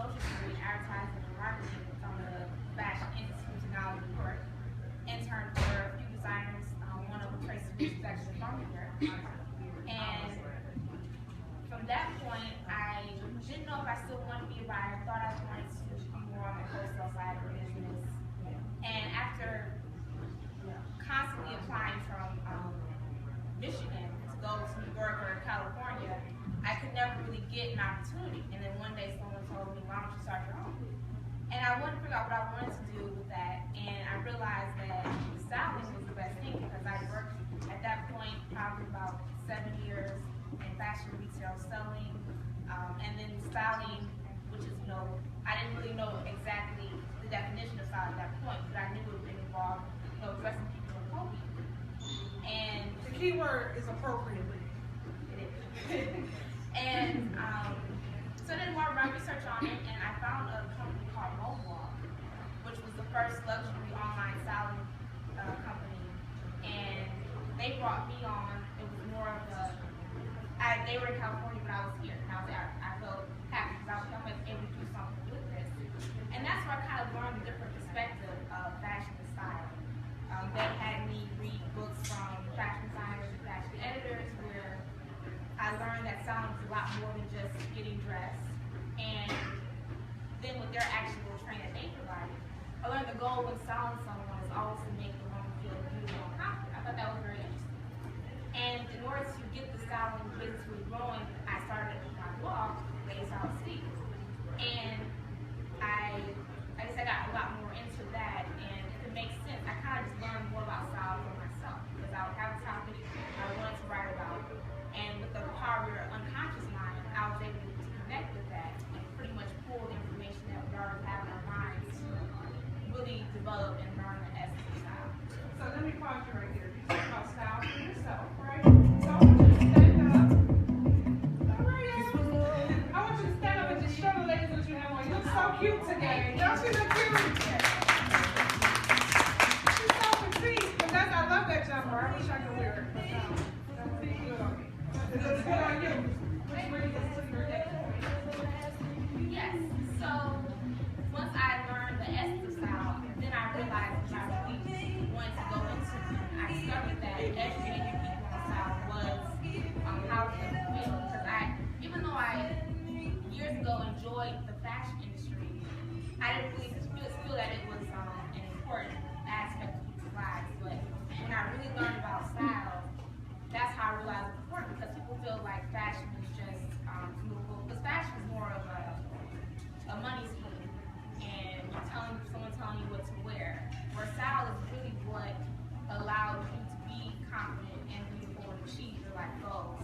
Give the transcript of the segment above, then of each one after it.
associate's degree in advertising and marketing from the Fashion Institute of Technology, New York. Interned for a few designers, one of them Patrice Renee, who's actually from here. And from that point, I didn't know if I still wanted to be a buyer. I thought I wanted to be more on the wholesale side of the business. And after constantly applying from Michigan to go to New York or California, I could never really get an opportunity. And then one day someone told me, why don't you start your own? And I wanted to figure out what I wanted to do with that. And I realized that styling was the best thing because I worked at that point probably about 7 years in fashion retail selling. And then styling, which is, I didn't really know exactly the definition of style at that point, but I knew it would involve, dressing people in clothing. And the key word is appropriately. It is. And so then more research on it, and I found a company called Mobile, which was the first luxury online styling company. And they brought me on. It was more of they were in California, but I was here. And I felt happy because I was able to do something with this. And that's where I kind of learned a different perspective of fashion and style. They had me read books from fashion designers and fashion editors where I learned that styling is a lot more than just getting dressed. And then with their actual training that they provided, I learned the goal when styling someone is always to make the woman feel beautiful and confident. I thought that was very interesting. And in order to get the styling business really growing, I started my blog, Ladies Style Steve. And I guess I got a lot more into that, and if it makes sense, I kind of just learned more about style for myself because I would have a topic I wanted to write about, and with the power of your unconscious mind, I was able to connect with that and pretty much pull the information that we already have in our minds to really develop and learn the essence of style. So let me pause you right there. You talk about style for yourself, right? So I want you to stand up. All right, I want you to stand up and just show the ladies what you have on. You look so cute today. Don't you look cute? She's so petite. But I love that jumper. I wish I could wear it. But no, that would be good on me. It looks good on you. Which brings us to your next point. Yes. So once I learned the essence of style, then I realized that I really wanted to go into it. I discovered that educating people on style was how to feel. Because even though I years ago enjoyed the fashion industry, I didn't really feel that it was an important aspect of people's lives. But when I really learned about style, that's how I realized it's important because people feel like fashion is just because fashion is more of a money scheme and someone telling you what to wear. Where style is really what allows you to be confident and beautiful and achieve your life goals.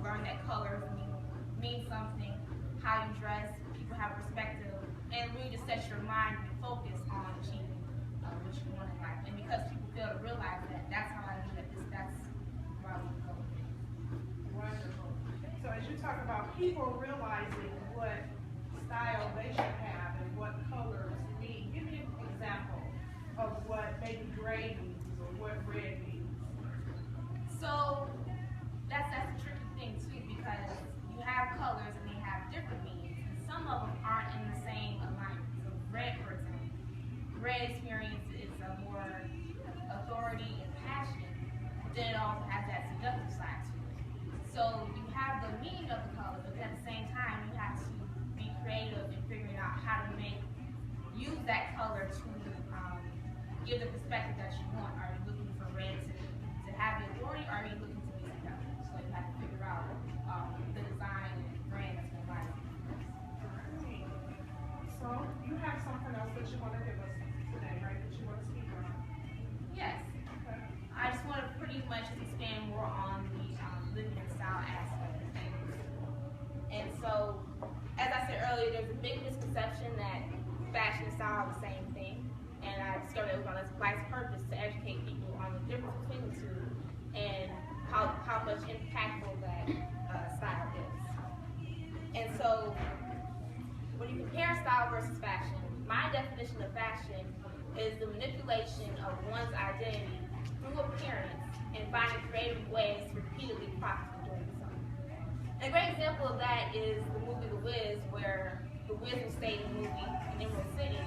Learn that colors mean something, how you dress, people have perspective, and really just set your mind and focus on achieving what you want in life. And because people fail to realize that, that's how I knew that that's where I want to go with it. Wonderful. So as you talk about people realizing what style they should have and what colors mean, give me an example of what maybe gray means or what red means. So that's a tricky thing too because you have colors and they have different meanings. And some of them aren't in the same alignment. So red, for example, red experience is a more authority and passion, but then it also has that seductive side to it. So you have the meaning of the color, but at the same time you have to be creative in figuring out how to use that color to give the perspective that you want. Are you looking for red to have the authority, or are you looking to be seductive? So you have to figure out the design and brand that's going to line up. So you have something else that you want to give us today, right? That you want to speak on? Yes. Okay. I just want to pretty much expand more on the living and style aspect of things. And so, as I said earlier, there's a big misconception that fashion and style are the same thing. And I discovered it was on its vice purpose to educate people on the difference between the two and how much impactful that style is. And so, when you compare style versus fashion, my definition of fashion is the manipulation of one's identity through appearance and finding creative ways to repeatedly profit from doing so. And a great example of that is the movie The Wiz, where the the Wisdom State movie in Emerald City,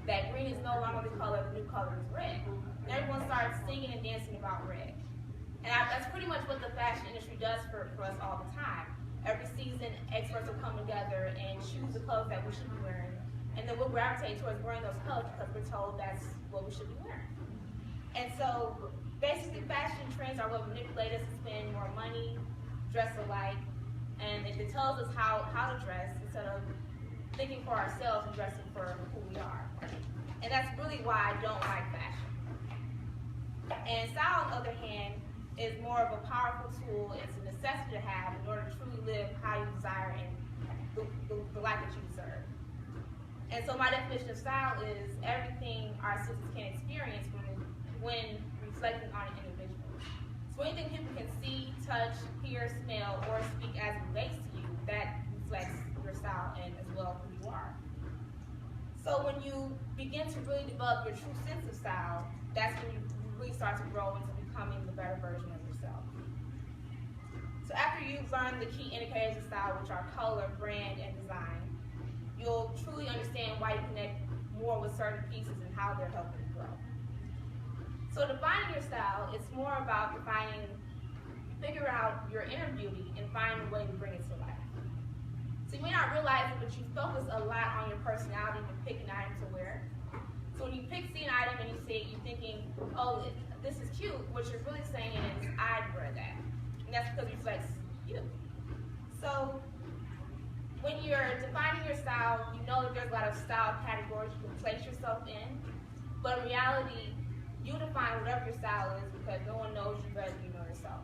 that green is no longer the color, the new color is red. And everyone starts singing and dancing about red. And that's pretty much what the fashion industry does for us all the time. Every season, experts will come together and choose the clothes that we should be wearing. And then we'll gravitate towards wearing those colors because we're told that's what we should be wearing. And so, basically, fashion trends are what manipulate us to spend more money, dress alike, and it tells us how to dress instead of thinking for ourselves and dressing for who we are. And that's really why I don't like fashion. And style, on the other hand, is more of a powerful tool. It's a necessity to have in order to truly live how you desire and the life that you deserve. And so my definition of style is everything our senses can experience when reflecting on an individual. So anything people can see, touch, hear, smell, or speak as it relates to you, that reflects your style and as well who you are. So when you begin to really develop your true sense of style, that's when you really start to grow into becoming the better version of yourself. So after you've learned the key indicators of style, which are color, brand, and design, you'll truly understand why you connect more with certain pieces and how they're helping you grow. So defining your style, it's more about figure out your inner beauty and find a way to bring it to life. So you may not realize it, but you focus a lot on your personality when picking an item to wear. So when you see an item and you see it, you're thinking, oh, this is cute. What you're really saying is, I'd wear that. And that's because it reflects you. So when you're defining your style, you know that there's a lot of style categories you can place yourself in. But in reality, you define whatever your style is because no one knows you better than you know yourself.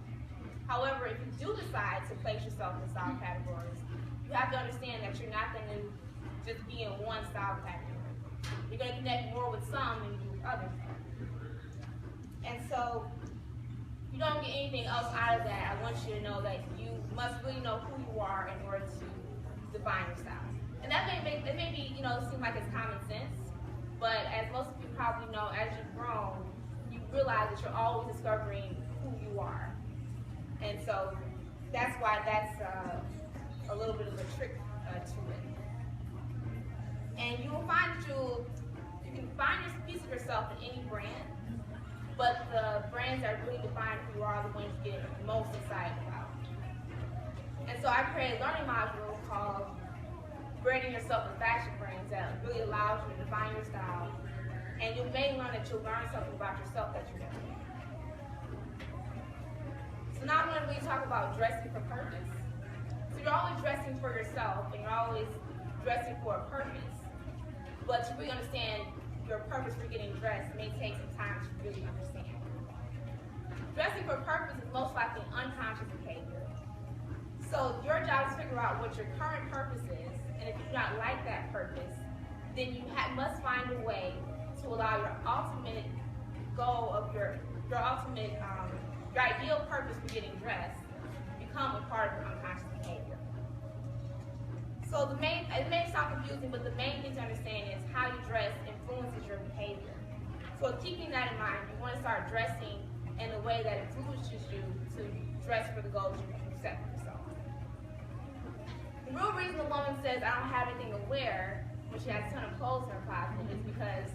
However, if you do decide to place yourself in style categories, you have to understand that you're not going to just be in one style category. You're going to connect more with some than you do with others. And so, if you don't get anything else out of that, I want you to know that you must really know who you are in order to define your style. And that may be, seem like it's common sense, but as most of you probably know, as you've grown, you realize that you're always discovering who you are. And so, that's why that's a little bit of a trick to it. And you will find that you can find a piece of yourself in any brand, but the brands that really define who you are are the ones you get most excited about. And so I created a learning module called Branding Yourself with Fashion Brands that really allows you to define your style, and you may learn that you'll learn something about yourself that you never knew. So now I'm going to really talk about dressing for purpose. So you're always dressing for yourself, and you're always dressing for a purpose. But to really understand your purpose for getting dressed may take some time to really understand. Dressing for purpose is most likely an unconscious behavior. So your job is to figure out what your current purpose is, and if you do not like that purpose, then you must find a way to allow your ultimate goal of your ideal purpose for getting dressed become a part of your unconscious behavior. So it may sound confusing, but the main thing to understand is how you dress influences your behavior. So keeping that in mind, you want to start dressing in a way that influences you to dress for the goals you set for yourself. The real reason a woman says, I don't have anything to wear when she has a ton of clothes in her closet is because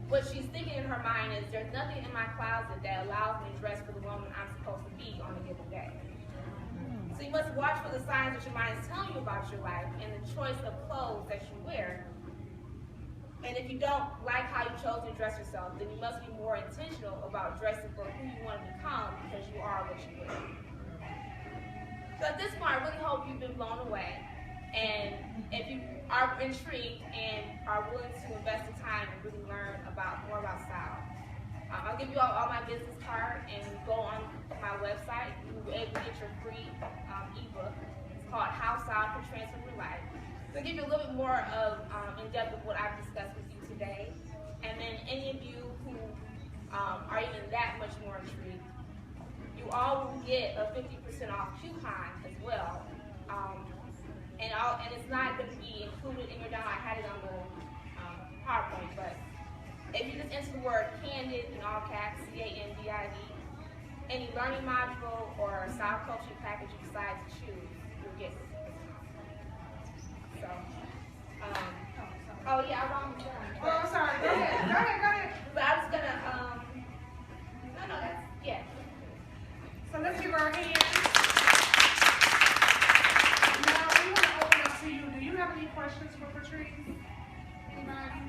what she's thinking in her mind is, there's nothing in my closet that allows me to dress for the woman I'm supposed to be on a given day. So you must watch for the signs that your mind is telling you about your life and the choice of clothes that you wear. And if you don't like how you chose to dress yourself, then you must be more intentional about dressing for who you want to become because you are what you wear. So at this point, I really hope you've been blown away. And if you are intrigued and are willing to invest the time and really learn more about style, I'll give you all my business card and go on my website. You will be able to get your free ebook. It's called How Style Can Transform Your Life. So I'll give you a little bit more of in depth of what I've discussed with you today. And then any of you who are even that much more intrigued, you all will get a 50% off coupon as well. And it's not going to be included in your download. I had it on the PowerPoint, but if you just enter the word Candid in all caps, C-A-N-D-I-D, any learning module or style coaching package you decide to choose, you'll get this. So, questions for Patrice? Anybody?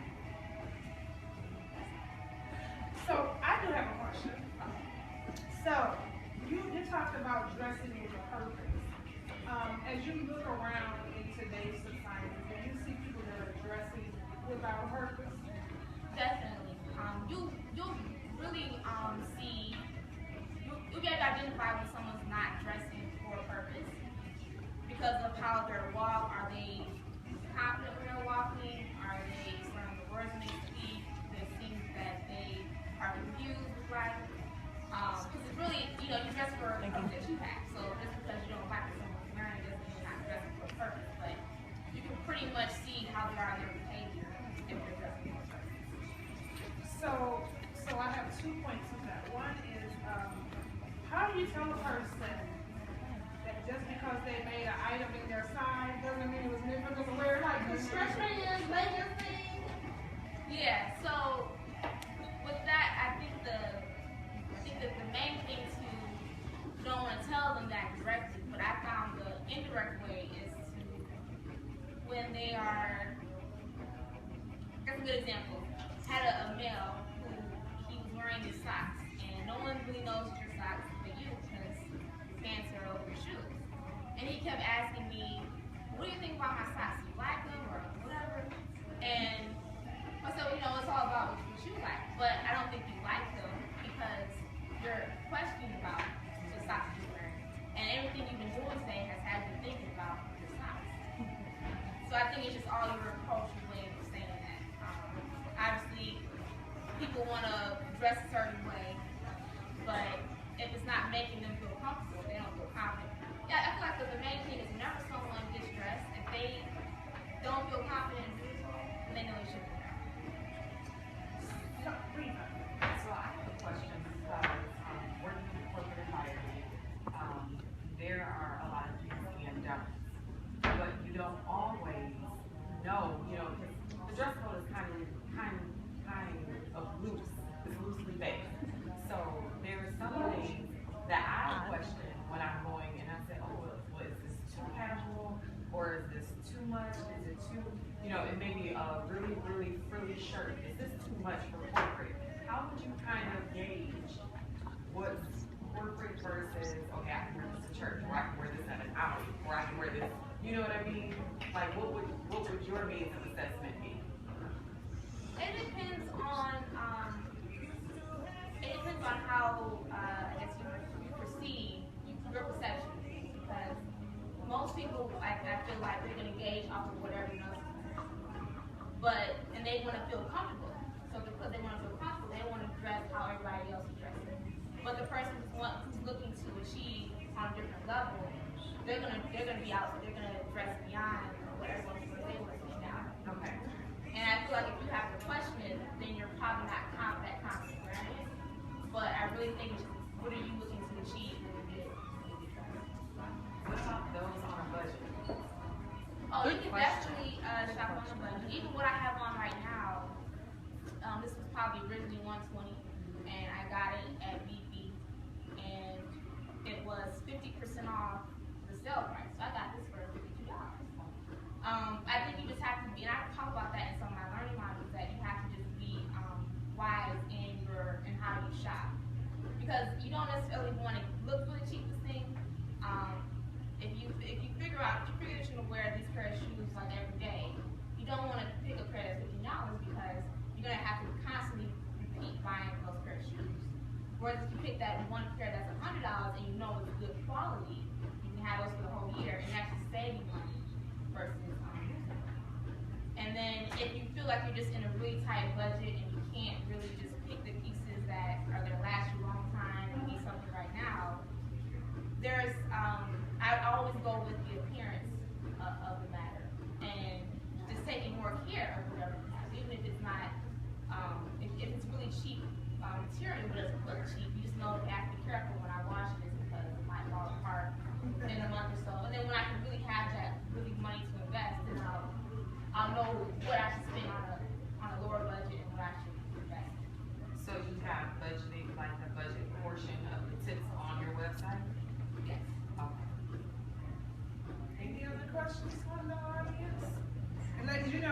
So I do have a question. So you talked about dressing with a purpose. As you look around in today's society, do you see people that are dressing without a purpose? Definitely. You'll really see you'll be able to identify when someone's not dressing for a purpose because of how their walk. Are they confident when they're walking? Are they learning the words when they speak? It seems that they are confused with life. Because it's really, you dress for a purpose that you have. So just because you don't like what someone's wearing doesn't mean you're not dressing for a purpose. But you can pretty much see how they are in their behavior if they're dressing for a purpose. So I have 2 points to that. One is, how do you tell a person that just because they made an item in their size doesn't mean it was meant for them to wear like the stretch bands, leggings thing? Yeah. So with that, I think that the main thing to you don't want to tell them that directly, but I found the indirect way is to when they are. That's a good example. Had a male who he was wearing his socks, and no one really knows your socks but you because his pants are over your shoes. And he kept asking me, "What do you think about my socks? Do you like them or whatever?" And I said, "Well, it's all about what you like, but I don't think you like them because you're questioning about the socks you're wearing, and everything you've been doing today has had you thinking about your socks." So I think it's just all your approach and way of saying that. Obviously, people want to dress a certain way, but if it's not making them feel comfortable, they don't feel confident. Yeah, I feel like the main thing is whenever someone gets dressed, if they don't feel confident in doing so, then they know they shouldn't. So I have a question because working in the corporate environment, there are a lot of do's and don'ts, but you don't always know, because the dress code is kind of loose, it's loosely based. So there are some things that I question when I'm going and I say, oh, well, is this too casual or is this too much? Is it too, it may be a really, really frilly shirt. Is this too much for corporate? How would you kind of gauge what's corporate versus, okay, I can wear this to church, or I can wear this at an outing, or I can wear this, you know what I mean? Like, what would your means of assessment be? It depends on how I guess you perceive your perception, because most people I feel like they're gonna gauge off of what everyone else is wearing. And they want to feel comfortable. So because they want to feel comfortable, they want to dress how everybody else is dressing. But the person who's looking to achieve on a different level, they're gonna be out. They're gonna dress beyond what everyone's they want to be now. Okay. And I feel like if you have to question it, then you're probably not that confident wearing it. But I really think it's just, what are you looking to achieve when you get it? What about those on a budget? Oh, you can definitely shop on the budget. Even what I have on right now, this was probably originally $120, and I got it at BP, and it was 50% off the sale price. So I got this for $52. I think you just have to be, and I talk about that in some of my learning modules, that you have to just be wise in how you shop, because you don't necessarily want to look for the cheapest thing. If you figure that you're gonna wear this pair of shoes like every day, you don't want to pick a pair that's $50 because you're gonna have to constantly repeat buying those pair of shoes. Whereas if you pick that one pair that's $100 and you know it's good quality, you can have those for the whole year and actually save you money versus losing money. And then if you feel like you're just in a really tight budget and you can't really just pick the pieces that are gonna last you a long time, you need something right now. There's I always go with the appearance of the matter and just taking more care of whatever you have, even if it's not if it's really cheap material but doesn't look cheap. You just know that I have to be careful when I wash this because it might fall apart in a month or so. And then when I can really have that really money to invest, then I'll know what I should spend on a lower budget and what I should invest in. So you have budgeting, like the budget portion of the tips on your website? Yes. Okay. Any other questions from the audience?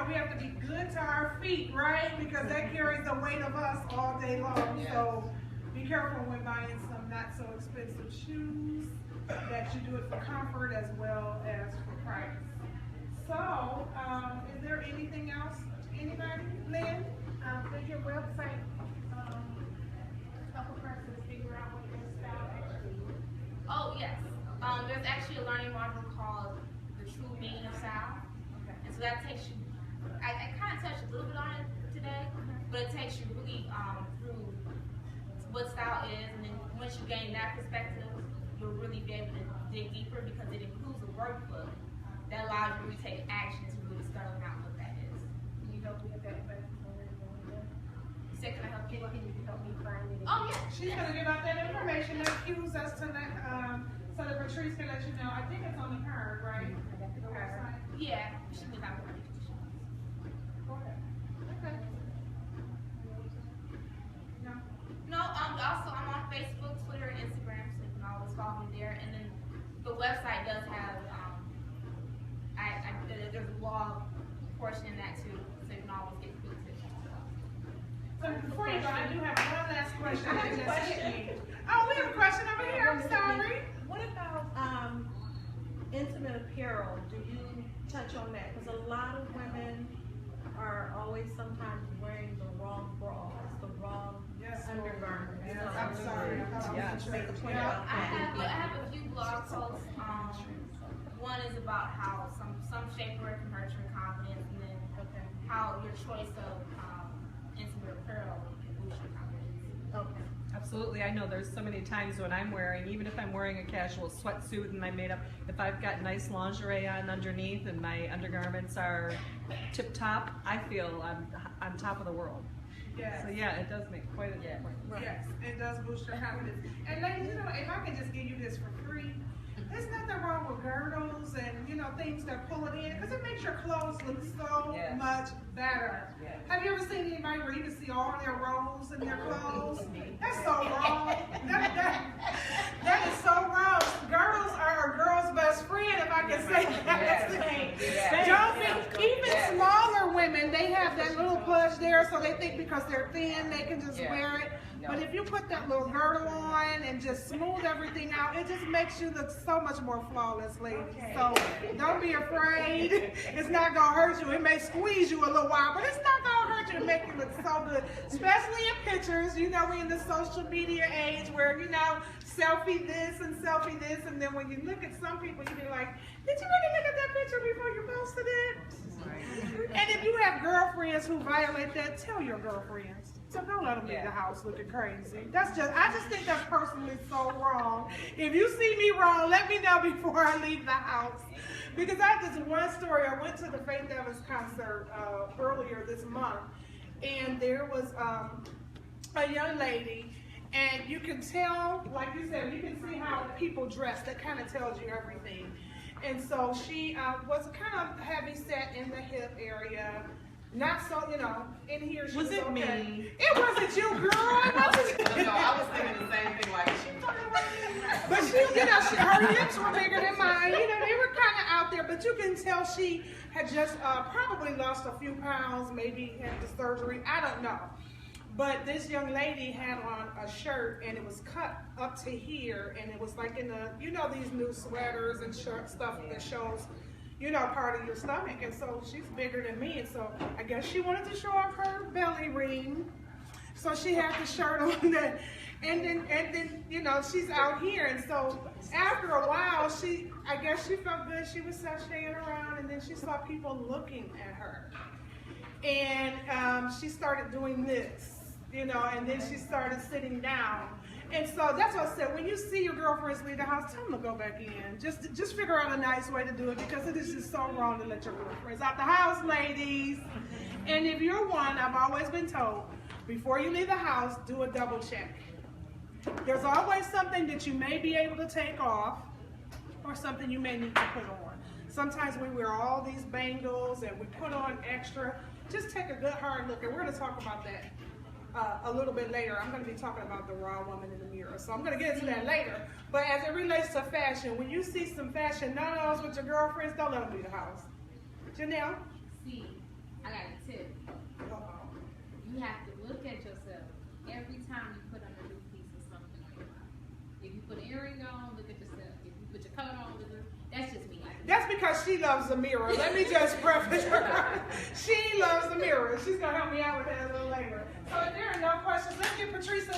know, we have to be good to our feet, right? Because that carries the weight of us all day long. So be careful when buying some not so expensive shoes, that you do it for comfort as well as for price. So, is there anything else? Anybody? Lynn? Does your website help a person figure out what their style actually is? Oh, yes. There's actually a learning module called The True Meaning of Style. Okay. And so that takes you, I kind of touched a little bit on it today, but it takes you really through what style is, and then once you gain that perspective, you'll really be able to dig deeper because it includes a workbook that allows you to take action to really spell out what that is. Can you help me with that? So can I help you? Can you help me find it? Oh, yeah. She's going to give out that information that cues us to let, so that Patrice can let you know. I think it's on the card, right? The website. Yeah, she was out with Go ahead. Okay. No. No, also I'm on Facebook, Twitter, and Instagram, so you can always follow me there. And then the website does have, there's a blog portion in that too, so you can always get quick tips. So before you go, I do have one last question that just hit me. Oh, we have a question over here. I'm sorry. What about intimate apparel? Do you touch on that? Because a lot of women are always sometimes wearing the wrong bras, the wrong undergarments. Yes, I'm sorry. I thought I was Make a point Yeah. about I that. have a few blog posts. One is about how some shapewear can hurt your confidence, and then how your choice of intimate apparel can boost your confidence. Okay. Absolutely, I know there's so many times when I'm wearing, even if I'm wearing a casual sweatsuit and I'm made up, if I've got nice lingerie on underneath and my undergarments are tip top, I feel I'm on top of the world. Yes. So yeah, it does make quite a difference. Yes, it does boost your confidence. And ladies, you know, if I can just give you this for free, there's nothing wrong with girdles and, you know, things that pull it in, because it makes your clothes look so much better. Have you ever seen anybody where you can see all their rolls in their clothes? That's so wrong. That is so wrong. Girdles are a girl's best friend, if I can say that. Don't be, even smaller women, they have that little plush there, so they think because they're thin, they can just wear it. But if you put that little girdle on and just smooth everything out, it just makes you look so much more flawless, ladies. So don't be afraid. It's not going to hurt you. It may squeeze you a little while, but it's not going to hurt you to make you look so good. Especially in pictures. You know, we're in the social media age where, you know, selfie this, and then when you look at some people, you be like, did you really look at that picture before you posted it? And if you have girlfriends who violate that, tell your girlfriends. So don't let them leave the house looking crazy. I just think that's personally so wrong. If you see me wrong, let me know before I leave the house. Because I have this one story. I went to the Faith Evans concert earlier this month, and there was a young lady, and you can tell, like you said, you can see how people dress. That kind of tells you everything. And so she was kind of heavy set in the hip area. Not so, you know, in here she was okay. Me? It wasn't you, girl. It wasn't. No, I was thinking the same thing, like, she talking about me. But she, you know, her hips were bigger than mine. You know, they were kind of out there. But you can tell she had just probably lost a few pounds, maybe had the surgery. I don't know. But this young lady had on a shirt, and it was cut up to here, and it was like in the, you know, these new sweaters and shirt stuff that shows, you know, part of your stomach. And so she's bigger than me, and so I guess she wanted to show off her belly ring. So she had the shirt on that, and then you know, she's out here. And so after a while, I guess she felt good. She was sashaying around, and then she saw people looking at her, and she started doing this, you know, and then she started sitting down. And so that's what I said, when you see your girlfriends leave the house, tell them to go back in. Just figure out a nice way to do it, because it is just so wrong to let your girlfriends out the house, ladies. And if you're one, I've always been told, before you leave the house, do a double check. There's always something that you may be able to take off, or something you may need to put on. Sometimes we wear all these bangles and we put on extra. Just take a good hard look, and we're going to talk about that a little bit later. I'm going to be talking about the raw woman in the mirror, so I'm going to get into that later. But as it relates to fashion, when you see some fashion, none of those with your girlfriends, don't let them leave the house. Janelle? See, I got a tip. You have to look at yourself every time you put on a new piece of something on your body. If you put an earring on, look at yourself. If you put your coat on, look at. That's just me. That's because she loves the mirror. Let me just preface her. She loves the mirror. She's gonna help me out with that a little later. So if there are no questions, let's get Patrice